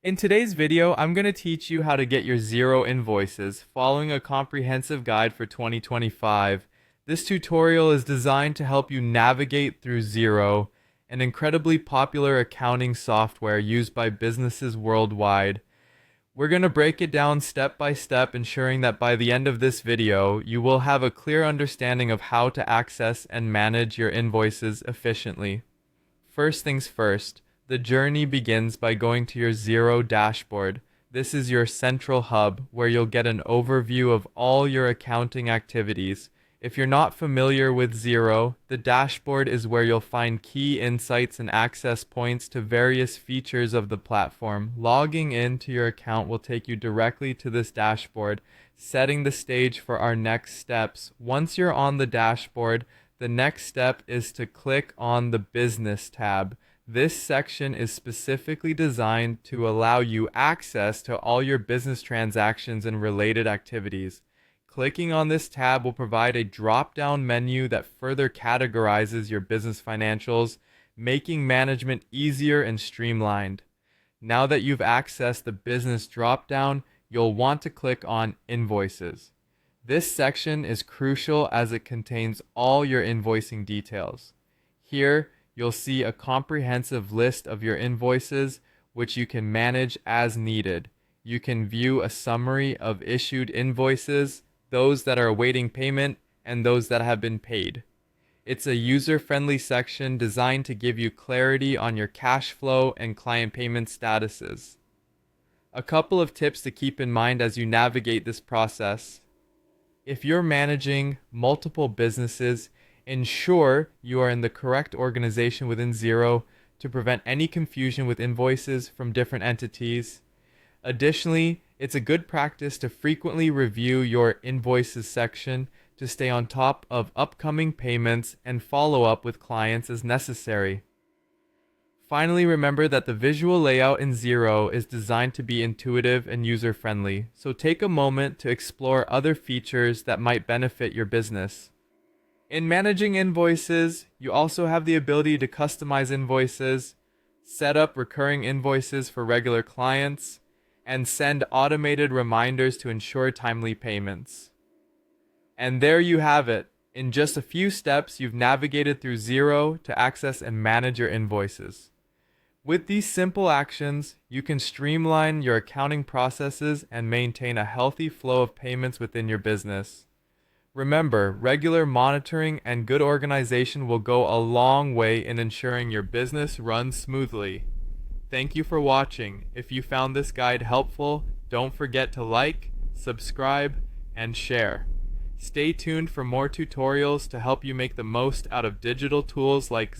In today's video, I'm going to teach you how to get your Xero invoices following a comprehensive guide for 2025. This tutorial is designed to help you navigate through Xero, an incredibly popular accounting software used by businesses worldwide. We're going to break it down step by step, ensuring that by the end of this video, you will have a clear understanding of how to access and manage your invoices efficiently. First things first, the journey begins by going to your Xero dashboard. This is your central hub where you'll get an overview of all your accounting activities. If you're not familiar with Xero, the dashboard is where you'll find key insights and access points to various features of the platform. Logging into your account will take you directly to this dashboard, setting the stage for our next steps. Once you're on the dashboard, the next step is to click on the Business tab. This section is specifically designed to allow you access to all your business transactions and related activities. Clicking on this tab will provide a drop-down menu that further categorizes your business financials, making management easier and streamlined. Now that you've accessed the business drop-down, you'll want to click on Invoices. This section is crucial as it contains all your invoicing details. Here, you'll see a comprehensive list of your invoices, which you can manage as needed. You can view a summary of issued invoices, those that are awaiting payment, and those that have been paid. It's a user-friendly section designed to give you clarity on your cash flow and client payment statuses. A couple of tips to keep in mind as you navigate this process. If you're managing multiple businesses, ensure you are in the correct organization within Xero to prevent any confusion with invoices from different entities. Additionally, it's a good practice to frequently review your invoices section to stay on top of upcoming payments and follow up with clients as necessary. Finally, remember that the visual layout in Xero is designed to be intuitive and user-friendly, so take a moment to explore other features that might benefit your business. In managing invoices, you also have the ability to customize invoices, set up recurring invoices for regular clients, and send automated reminders to ensure timely payments. And there you have it. In just a few steps, you've navigated through Xero to access and manage your invoices. With these simple actions, you can streamline your accounting processes and maintain a healthy flow of payments within your business. Remember, regular monitoring and good organization will go a long way in ensuring your business runs smoothly. Thank you for watching. If you found this guide helpful, don't forget to like, subscribe, and share. Stay tuned for more tutorials to help you make the most out of digital tools like